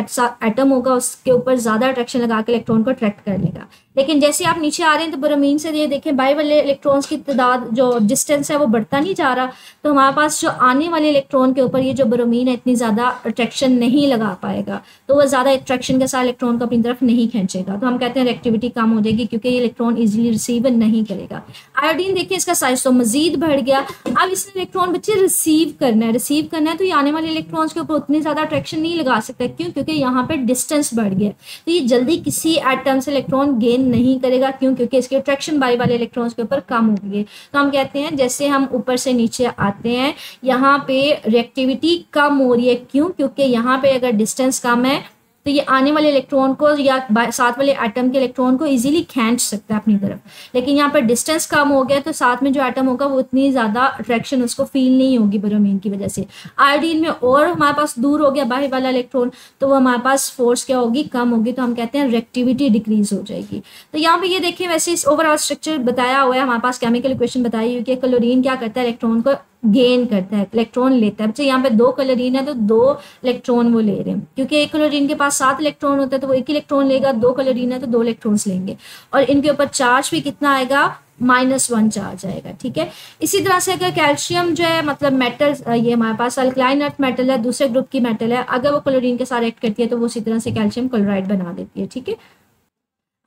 एटम होगा उसके ऊपर ज़्यादा अट्रैक्शन लगा के इलेक्ट्रॉन को अट्रैक्ट कर लेगा। लेकिन जैसे आप नीचे आ रहे हैं तो ब्रोमीन से ये देखें बाहर वाले इलेक्ट्रॉन्स की तादाद जो डिस्टेंस है वो बढ़ता नहीं जा रहा, तो हमारे पास जो आने वाले इलेक्ट्रॉन के ऊपर ये जो ब्रोमीन है इतनी ज़्यादा अट्रैक्शन नहीं लगा पाएगा, तो वह ज़्यादा अट्रैक्शन के साथ इलेक्ट्रॉन को अपनी तरफ नहीं खींचेगा, तो हम कहते हैं रिएक्टिविटी कम हो जाएगी क्योंकि ये इलेक्ट्रॉन इजीली रिसीव नहीं करेगा। आयोडीन देखिए इसका साइज तो मजीद बढ़ गया। अब इसने इलेक्ट्रॉन बच्चे रिसीव करना है तो ये आने वाले इलेक्ट्रॉन्स के ऊपर उतनी ज़्यादा अट्रैक्शन नहीं लगा सकता। क्यों? क्योंकि यहाँ पे डिस्टेंस बढ़ गया, तो ये जल्दी किसी एटम से इलेक्ट्रॉन गेन नहीं करेगा। क्यों? क्योंकि इसके अट्रैक्शन बाई वाले इलेक्ट्रॉन्स के ऊपर कम हो गई है। तो हम कहते हैं जैसे हम ऊपर से नीचे आते हैं यहाँ पे रिएक्टिविटी कम हो रही है। क्यों? क्योंकि यहाँ पे अगर डिस्टेंस कम है तो ये आने वाले इलेक्ट्रॉन को या साथ वाले एटम के इलेक्ट्रॉन को इजीली खींच सकता है अपनी तरफ, लेकिन यहाँ पर डिस्टेंस कम हो गया तो साथ में जो एटम होगा वो उतनी ज़्यादा अट्रैक्शन उसको फील नहीं होगी ब्रोमीन की वजह से। आयोडीन में और हमारे पास दूर हो गया बाहर वाला इलेक्ट्रॉन, तो वो हमारे पास फोर्स क्या होगी, कम होगी, तो हम कहते हैं रिएक्टिविटी डिक्रीज हो जाएगी। तो यहाँ पे ये देखें वैसे इस ओवरऑल स्ट्रक्चर बताया हुआ है, हमारे पास केमिकल इक्वेशन बताई हुई कि क्लोरीन क्या करता है, इलेक्ट्रॉन को गेन करता है, इलेक्ट्रॉन लेता है। बच्चे यहाँ पे 2 क्लोरीन है तो 2 इलेक्ट्रॉन वो ले रहे हैं, क्योंकि एक क्लोरीन के पास 7 इलेक्ट्रॉन होता है तो वो 1 इलेक्ट्रॉन लेगा। 2 क्लोरीन है तो 2 इलेक्ट्रॉन्स लेंगे और इनके ऊपर चार्ज भी कितना आएगा, -1 चार्ज आएगा। ठीक है, इसी तरह से अगर कैल्शियम जो है मतलब मेटल, ये हमारे पास अल्कलाइन अर्थ मेटल है, दूसरे ग्रुप की मेटल है, अगर वो क्लोरीन के साथ रिएक्ट करती है तो वो उसी तरह से कैल्शियम क्लोराइड बना देती है। ठीक है,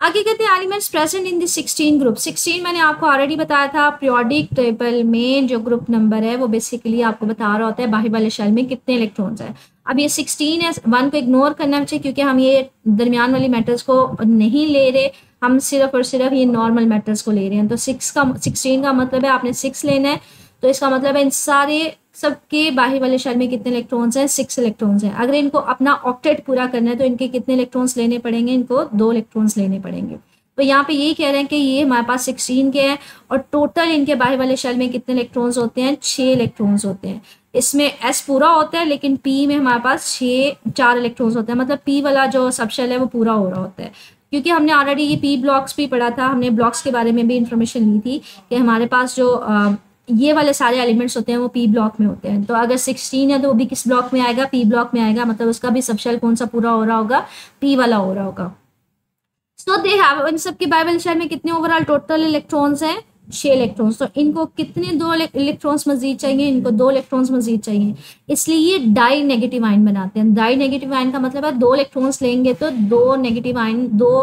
आगे कहते हैं elements present in the 16 group. 16 मैंने आपको ऑलरेडी बताया था, पीरियोडिक टेबल में जो ग्रुप नंबर है वो बेसिकली आपको बता रहा होता है बाहर वाले शेल में कितने इलेक्ट्रॉन्स हैं। अब ये 16 है, 1 को इग्नोर करना चाहिए क्योंकि हम ये दरमियान वाली मेटल्स को नहीं ले रहे, हम सिर्फ और सिर्फ ये नॉर्मल मेटल्स को ले रहे हैं। तो 16 का मतलब है आपने 6 लेना है, तो इसका मतलब है इन सारे सबके बाहर वाले शेल में कितने इलेक्ट्रॉन्स हैं, 6 इलेक्ट्रॉन्स हैं। अगर इनको अपना ऑक्टेट पूरा करना है तो इनके कितने इलेक्ट्रॉन्स लेने पड़ेंगे, इनको 2 इलेक्ट्रॉन्स लेने पड़ेंगे। तो यहाँ पे यही कह रहे हैं कि ये हमारे पास 16 के हैं और टोटल इनके बाहर वाले शेल में कितने इलेक्ट्रॉन्स होते हैं, 6 इलेक्ट्रॉन्स होते हैं। इसमें S पूरा होता है लेकिन P में हमारे पास 4 इलेक्ट्रॉन्स होते हैं, मतलब P वाला जो सब शेल है वो पूरा हो रहा होता है। क्योंकि हमने ऑलरेडी ये P ब्लॉक्स भी पढ़ा था, हमने ब्लॉक्स के बारे में भी इंफॉर्मेशन ली थी कि हमारे पास जो ये वाले सारे एलिमेंट्स होते हैं वो P ब्लॉक में होते हैं। तो अगर 16 है तो वो भी किस ब्लॉक में आएगा, P ब्लॉक में आएगा, मतलब उसका भी सब शेल कौन सा पूरा हो रहा होगा, P वाला हो रहा होगा। सो दे हैव, इन सब के बाहर वाले शेल में कितने ओवरऑल टोटल इलेक्ट्रॉन्स हैं, 6 इलेक्ट्रॉन्स। तो इनको कितने 2 इलेक्ट्रॉन्स मजीद चाहिए, इनको 2 इलेक्ट्रॉन्स मजीद चाहिए, इसलिए ये डाई नेगेटिव आयन बनाते हैं। डाई नेगेटिव आयन का मतलब है 2 इलेक्ट्रॉन्स लेंगे तो 2 नेगेटिव आयन, 2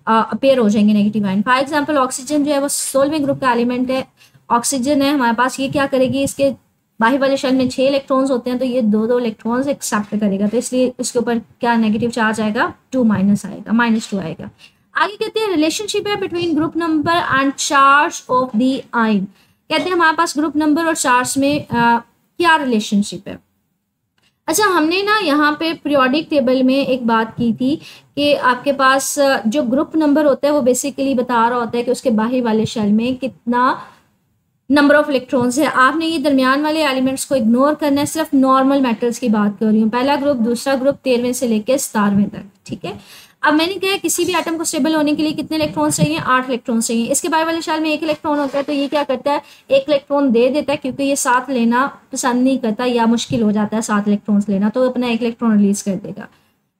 अपेयर हो जाएंगे negative ion. For example oxygen जो है वो 16वें ग्रुप का एलिमेंट है, ऑक्सीजन है हमारे पास, ये क्या करेगी, इसके बाहर वाले शेल में 6 इलेक्ट्रॉन्स होते हैं तो ये 2 इलेक्ट्रॉन्स एक्सेप्ट करेगा, तो इसलिए इसके ऊपर क्या नेगेटिव चार्ज आएगा, 2 माइनस आएगा, -2 आएगा। आगे कहते हैं रिलेशनशिप है between group number and charge of the ion. कहते हैं हमारे पास ग्रुप नंबर और चार्ज में क्या रिलेशनशिप है। अच्छा, हमने ना यहाँ पे पीरियोडिक टेबल में एक बात की थी कि आपके पास जो ग्रुप नंबर होता है वो बेसिकली बता रहा होता है कि उसके बाहर वाले शेल में कितना नंबर ऑफ इलेक्ट्रॉन्स है। आपने ये दरमियान वाले एलिमेंट्स को इग्नोर करना है, सिर्फ नॉर्मल मेटल्स की बात कर रही हूँ। पहला ग्रुप, दूसरा ग्रुप 13वें से लेकर 17वें तक। ठीक है, अब मैंने कहा किसी भी एटम को स्टेबल होने के लिए कितने इलेक्ट्रॉन्स चाहिए, 8 इलेक्ट्रॉन्स चाहिए। इसके बाहर वाले शेल में 1 इलेक्ट्रॉन होता है तो ये क्या करता है, 1 इलेक्ट्रॉन दे देता है, क्योंकि ये 7 लेना पसंद नहीं करता या मुश्किल हो जाता है 7 इलेक्ट्रॉन्स लेना, तो अपना 1 इलेक्ट्रॉन रिलीज कर देगा।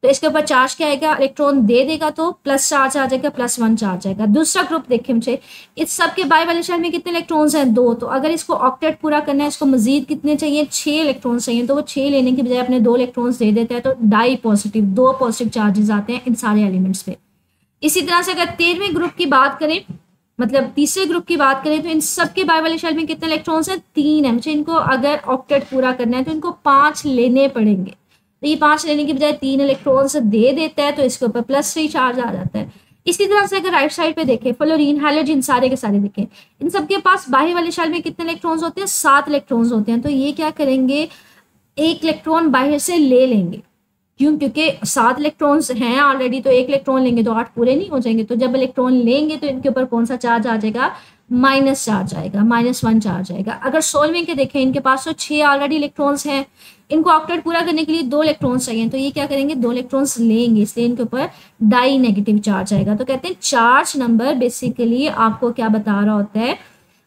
तो इसके ऊपर चार्ज क्या आएगा, इलेक्ट्रॉन दे देगा तो प्लस चार्ज आ जाएगा, +1 चार्ज आएगा। दूसरा ग्रुप देखें मुझे, इस सब के बाई वाले शेल में कितने इलेक्ट्रॉन्स हैं, 2। तो अगर इसको ऑक्टेट पूरा करना है, इसको मजीद कितने चाहिए, 6 इलेक्ट्रॉन्स चाहिए। तो वो 6 लेने की बजाय अपने 2 इलेक्ट्रॉन्स दे देता है, तो डाई पॉजिटिव, 2 पॉजिटिव चार्जेस आते हैं इन सारे एलिमेंट्स पे। इसी तरह से अगर 13वें ग्रुप की बात करें, मतलब तीसरे ग्रुप की बात करें, तो इन सब के बाई वाले शेल में कितने इलेक्ट्रॉन्स हैं, 3 है। मुझे इनको अगर ऑक्टेट पूरा करना है तो इनको 5 लेने पड़ेंगे। तो ये 5 लेने की बजाय 3 इलेक्ट्रॉन्स दे देता है, तो इसके ऊपर +3 चार्ज आ जाता है। इसी तरह से अगर राइट साइड पे देखें, फ्लोरीन, हैलोजन, सारे के सारे देखें, इन सबके पास बाहरी वाले शेल में कितने इलेक्ट्रॉन्स होते हैं, 7 इलेक्ट्रॉन्स होते हैं। तो ये क्या करेंगे, 1 इलेक्ट्रॉन बाहर से ले लेंगे। क्यों, क्योंकि 7 इलेक्ट्रॉन्स हैं ऑलरेडी, तो 1 इलेक्ट्रॉन लेंगे तो 8 पूरे नहीं हो जाएंगे। तो जब इलेक्ट्रॉन लेंगे तो इनके ऊपर कौन सा चार्ज आ जाएगा, माइनस चार्ज आएगा, -1 चार्ज आएगा। अगर सोल्विंग के देखें, इनके पास तो 6 ऑलरेडी इलेक्ट्रॉन्स हैं, इनको ऑक्टेट पूरा करने के लिए 2 इलेक्ट्रॉन्स चाहिए। तो ये क्या करेंगे, 2 इलेक्ट्रॉन्स लेंगे, इसलिए इनके ऊपर डाई नेगेटिव चार्ज आएगा। तो कहते हैं चार्ज नंबर बेसिकली आपको क्या बता रहा होता है,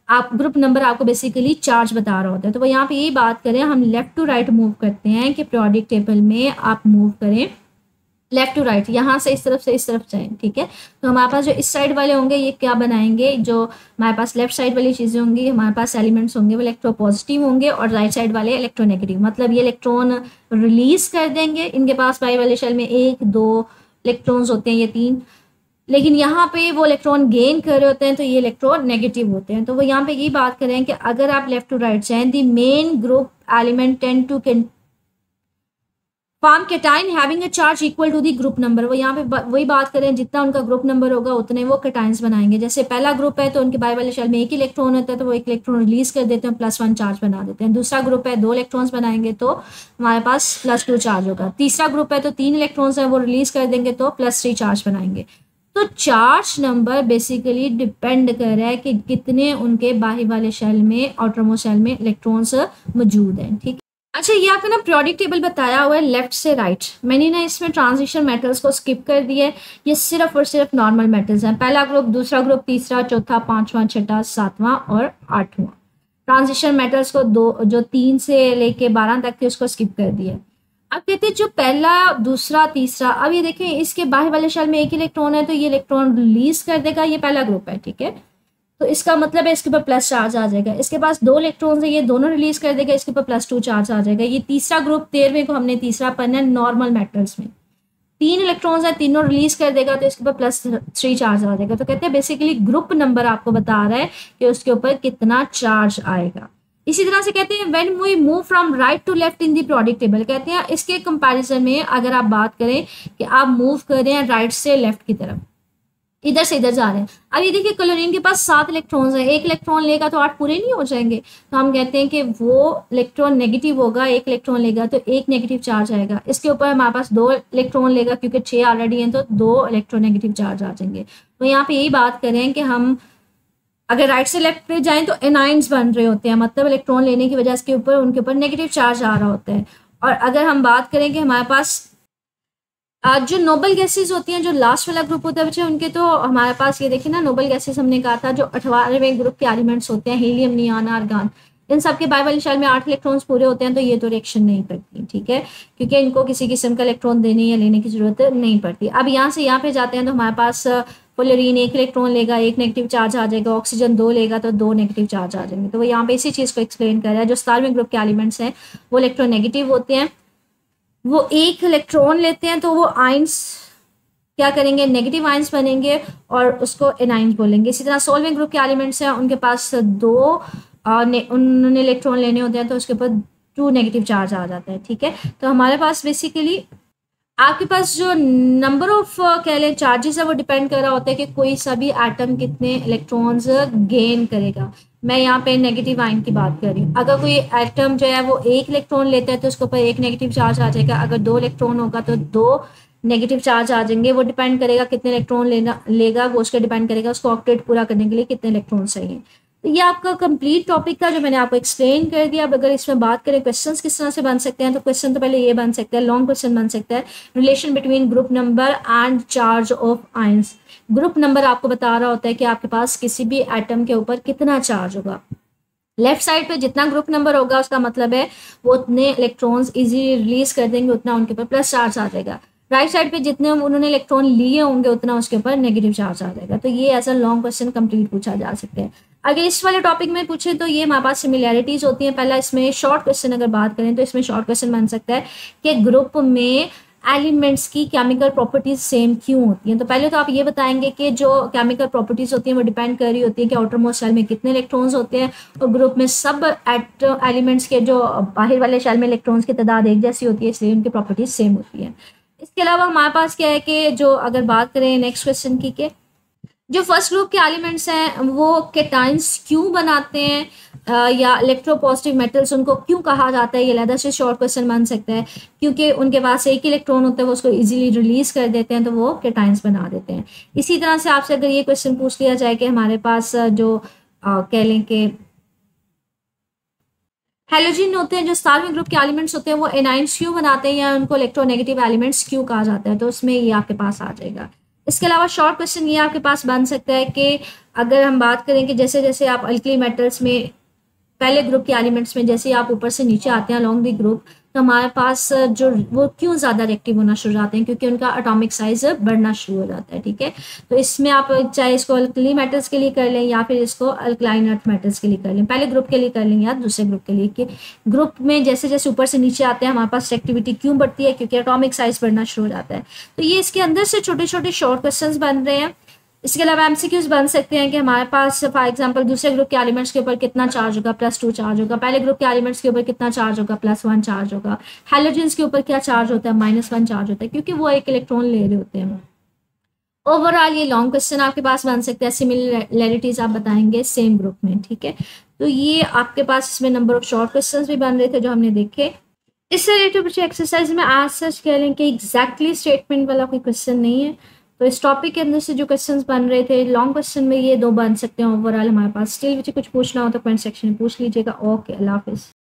आप ग्रुप नंबर आपको बेसिकली चार्ज बता रहा होता है। तो वो यहाँ पे यही बात करें, हम लेफ्ट टू राइट मूव करते हैं कि पीरियोडिक टेबल में आप मूव करें लेफ्ट टू राइट, यहाँ से इस तरफ जाएं, ठीक है। तो हमारे पास जो इस साइड वाले होंगे ये क्या बनाएंगे, जो हमारे पास लेफ्ट साइड वाली चीज़ें होंगी, हमारे पास एलिमेंट्स होंगे वो इलेक्ट्रोपॉजिटिव होंगे, और राइट साइड वाले इलेक्ट्रोनेगेटिव। मतलब ये इलेक्ट्रॉन रिलीज कर देंगे, इनके पास बाई वाले शेल में 1, 2 इलेक्ट्रॉन्स होते हैं, ये 3। लेकिन यहाँ पे वो इलेक्ट्रॉन गेन कर रहे होते हैं, तो ये इलेक्ट्रॉन नेगेटिव होते हैं। तो वो यहाँ पे ये बात करें कि अगर आप लेफ्ट टू राइट जाएं, the main group element tend to form cation having a charge equal to the group number. वो यहाँ पे वही बात करें, जितना उनका ग्रुप नंबर होगा उतने वो कैटाइंस बनाएंगे। जैसे पहला ग्रुप है तो उनके बाई वाले शेल में 1 इलेक्ट्रॉन होता है, तो वो 1 इलेक्ट्रॉन रिलीज कर देते हैं, +1 चार्ज बना देते हैं। दूसरा ग्रुप है 2 इलेक्ट्रॉन्स बनाएंगे तो हमारे पास +2 चार्ज होगा। तीसरा ग्रुप है तो 3 इलेक्ट्रॉन्स है, वो रिलीज कर देंगे तो +3 चार्ज बनाएंगे। तो चार्ज नंबर बेसिकली डिपेंड कर रहा है कि कितने उनके बाहरी वाले शेल में, आउटरमोस्ट शेल में इलेक्ट्रॉन्स मौजूद हैं, ठीक है। अच्छा, ये आपने ना पीरियोडिक टेबल बताया हुआ है लेफ्ट से राइट, मैंने ना इसमें ट्रांजिशन मेटल्स को स्किप कर दिया है। ये सिर्फ और सिर्फ नॉर्मल मेटल्स हैं, पहला ग्रुप, दूसरा ग्रुप, तीसरा, चौथा, पांचवा, छठा, सातवां और 8वां। ट्रांजिशन मेटल्स को जो 3 से लेके 12 तक थे उसको स्किप कर दिया। अब कहते हैं जो पहला, दूसरा, तीसरा, अब ये देखें इसके बाहर वाले शेल में 1 इलेक्ट्रॉन है, तो ये इलेक्ट्रॉन रिलीज कर देगा, ये पहला ग्रुप है, ठीक है। तो इसका मतलब है इसके ऊपर प्लस चार्ज आ जाएगा। इसके पास 2 इलेक्ट्रॉन्स है, ये दोनों रिलीज कर देगा, इसके ऊपर +2 चार्ज आ जाएगा। ये तीसरा ग्रुप, 13वें को हमने तीसरा पढ़ना है नॉर्मल मेटल्स में। 3 इलेक्ट्रॉन्स है, तीनों रिलीज कर देगा, तो इसके ऊपर +3 चार्ज आ जाएगा। तो कहते हैं बेसिकली ग्रुप नंबर आपको बता रहा है कि उसके ऊपर कितना चार्ज आएगा। इसी तरह से कहते हैं when we move from right to left in the periodic table, कहते हैं इसके कंपैरिजन में अगर आप बात करें कि आप मूव कर रहे हैं राइट से लेफ्ट की तरफ, इधर से इधर जा रहे हैं। अब ये देखिए क्लोरीन के पास 7 इलेक्ट्रॉन्स है, 1 इलेक्ट्रॉन लेगा तो 8 पूरे नहीं हो जाएंगे। तो हम कहते हैं कि वो इलेक्ट्रॉन नेगेटिव होगा, 1 इलेक्ट्रॉन लेगा तो 1 नेगेटिव चार्ज आएगा। इसके ऊपर हमारे पास 2 इलेक्ट्रॉन लेगा, क्योंकि 6 ऑलरेडी हैं, तो 2 इलेक्ट्रोनेगेटिव चार्ज आ जाएंगे। तो यहाँ पे यही बात करें कि हम अगर राइट से लेफ्ट पे जाएं तो एनाइंस बन रहे होते हैं, मतलब इलेक्ट्रॉन लेने की वजह से उनके ऊपर नेगेटिव चार्ज आ रहा होता है। और अगर हम बात करें कि हमारे पास जो नोबल गैसेस होती हैं, जो लास्ट वाला ग्रुप होता है बच्चे, उनके तो हमारे पास ये देखिए ना, नोबल गैसेस हमने कहा था जो 18वें ग्रुप के एलिमेंट्स होते हैं, हीलियम, नियॉन, आर्गन, इन सब के बाई वाली शेल में 8 इलेक्ट्रॉन्स पूरे होते हैं, तो ये तो रिएक्शन नहीं करती, ठीक है, क्योंकि इनको किसी किस्म का इलेक्ट्रॉन देने या लेने की जरूरत नहीं पड़ती। अब यहाँ से यहाँ पे जाते हैं तो हमारे पास फ्लोरीन 1 इलेक्ट्रॉन लेगा, 1 नेगेटिव चार्ज आ जाएगा, ऑक्सीजन 2 लेगा तो 2 नेगेटिव चार्ज आ जाएंगे। तो वो यहाँ पे इसी चीज़ को एक्सप्लेन कर रहा है। जो 17वें ग्रुप के एलिमेंट्स हैं वो इलेक्ट्रोनेगेटिव होते हैं, वो 1 इलेक्ट्रॉन लेते हैं, तो वो आइंस क्या करेंगे, नेगेटिव आइंस बनेंगे और उसको एनाइंस बोलेंगे। इसी तरह 16वें ग्रुप के एलिमेंट्स हैं, उनके पास 2 उन्होंने इलेक्ट्रॉन लेने होते हैं, तो उसके ऊपर 2 नेगेटिव चार्ज आ जाता है, ठीक है। तो हमारे पास बेसिकली आपके पास जो नंबर ऑफ कह लें चार्जेस है वो डिपेंड कर रहा होता है कि कोई सा भी एटम कितने इलेक्ट्रॉन्स गेन करेगा। मैं यहाँ पे नेगेटिव आयन की बात कर रही हूँ। अगर कोई एटम जो है वो 1 इलेक्ट्रॉन लेता है तो उसके ऊपर 1 नेगेटिव चार्ज आ जाएगा। अगर 2 इलेक्ट्रॉन होगा तो 2 नेगेटिव चार्ज आ जाएंगे। वो डिपेंड करेगा कितने इलेक्ट्रॉन लेगा, वो उसका डिपेंड करेगा उसको ऑक्टेट पूरा करने के लिए कितने इलेक्ट्रॉन चाहिए। तो ये आपका कंप्लीट टॉपिक था जो मैंने आपको एक्सप्लेन कर दिया। अब अगर इसमें बात करें क्वेश्चंस किस तरह से बन सकते हैं, तो क्वेश्चन तो पहले ये बन सकता है, लॉन्ग क्वेश्चन बन सकता है, relation between group number and charge of ions. Group number आपको बता रहा होता है कि आपके पास किसी भी एटम के ऊपर कितना चार्ज होगा। लेफ्ट साइड पे जितना ग्रुप नंबर होगा उसका मतलब है वो उतने इलेक्ट्रॉन्स इजीली रिलीज कर देंगे, उतना उनके ऊपर प्लस चार्ज आ जाएगा। राइट साइड पे जितने उन्होंने इलेक्ट्रॉन लिए होंगे उतना उसके ऊपर नेगेटिव चार्ज आ जाएगा। तो ये as a long question complete पूछा जा सकता है। अगर इस वाले टॉपिक में पूछे तो ये हमारे पास सिमिलैरिटीज होती हैं। पहला इसमें शॉर्ट क्वेश्चन अगर बात करें तो इसमें शॉर्ट क्वेश्चन बन सकता है कि ग्रुप में एलिमेंट्स की केमिकल प्रॉपर्टीज सेम क्यों होती हैं। तो पहले तो आप ये बताएंगे कि जो केमिकल प्रॉपर्टीज होती हैं वो डिपेंड कर रही होती है कि आउटर मोस्ट शेल में कितने इलेक्ट्रॉन्स होते हैं, और ग्रुप में सब एलिमेंट्स के जो बाहर वाले शेल में इलेक्ट्रॉन्स की तादाद एक जैसी होती है, इसलिए उनकी प्रॉपर्टीज सेम होती हैं। इसके अलावा हमारे पास क्या है कि जो अगर बात करें नेक्स्ट क्वेश्चन की कि जो फर्स्ट ग्रुप के एलिमेंट्स हैं वो केटाइंस क्यों बनाते हैं, या इलेक्ट्रोपॉजिटिव मेटल्स उनको क्यों कहा जाता है, ये अलग से शॉर्ट क्वेश्चन बन सकता है। क्योंकि उनके पास एक इलेक्ट्रॉन होता है, वो उसको इजीली रिलीज कर देते हैं, तो वो केटाइंस बना देते हैं। इसी तरह से आपसे अगर ये क्वेश्चन पूछ लिया जाए कि हमारे पास जो कह लें कि हेलोजन होते हैं, जो स्टारविंग ग्रुप के एलिमेंट्स होते हैं, वो एनाइंस क्यों बनाते हैं या उनको इलेक्ट्रोनेगेटिव एलिमेंट्स क्यों कहा जाता है, तो उसमें ये आपके पास आ जाएगा। इसके अलावा शॉर्ट क्वेश्चन ये आपके पास बन सकता है कि अगर हम बात करें कि जैसे जैसे आप अल्कली मेटल्स में पहले ग्रुप के एलिमेंट्स में जैसे आप ऊपर से नीचे आते हैं अलोंग द ग्रुप, तो हमारे पास जो वो क्यों ज़्यादा रिएक्टिव होना शुरू हो जाते हैं, क्योंकि उनका एटॉमिक साइज बढ़ना शुरू हो जाता है। ठीक है, तो इसमें आप चाहे इसको अल्कली मेटल्स के लिए कर लें या फिर इसको अल्कलाइन अर्थ मेटल्स के लिए कर लें, पहले ग्रुप के लिए कर लें या दूसरे ग्रुप के लिए, कि ग्रुप में जैसे जैसे ऊपर से नीचे आते हैं हमारे पास रिएक्टिविटी क्यों बढ़ती है, क्योंकि एटॉमिक साइज बढ़ना शुरू हो जाता है। तो ये इसके अंदर से छोटे छोटे शॉर्ट क्वेश्चन बन रहे हैं। इसके अलावा एमसीक्यूज बन सकते हैं कि हमारे पास फॉर एग्जांपल दूसरे ग्रुप के एलिमेंट्स के ऊपर कितना चार्ज होगा, +2 चार्ज होगा, पहले ग्रुप के एलिमेंट्स के ऊपर कितना चार्ज होगा, +1 चार्ज होगा, हेलोजेंस के ऊपर क्या चार्ज होता है, -1 चार्ज होता है, क्योंकि वो एक इलेक्ट्रॉन ले रहे होते हैं। ओवरऑल ये लॉन्ग क्वेश्चन आपके पास बन सकता है, सिमिलैरिटीज आप बताएंगे सेम ग्रुप में। ठीक है, तो ये आपके पास इसमें नंबर ऑफ शॉर्ट क्वेश्चन भी बन रहे थे जो हमने देखे। इससे रिलेटेड कुछ एक्सरसाइज में आज सच कह लें कि एग्जैक्टली स्टेटमेंट वाला कोई क्वेश्चन नहीं है। तो इस टॉपिक के अंदर से जो क्वेश्चंस बन रहे थे लॉन्ग क्वेश्चन में ये 2 बन सकते हैं ओवरऑल हमारे पास। स्टिल मुझे कुछ पूछना हो तो कमेंट सेक्शन में पूछ लीजिएगा। ओके, अल्लाह हाफिज़।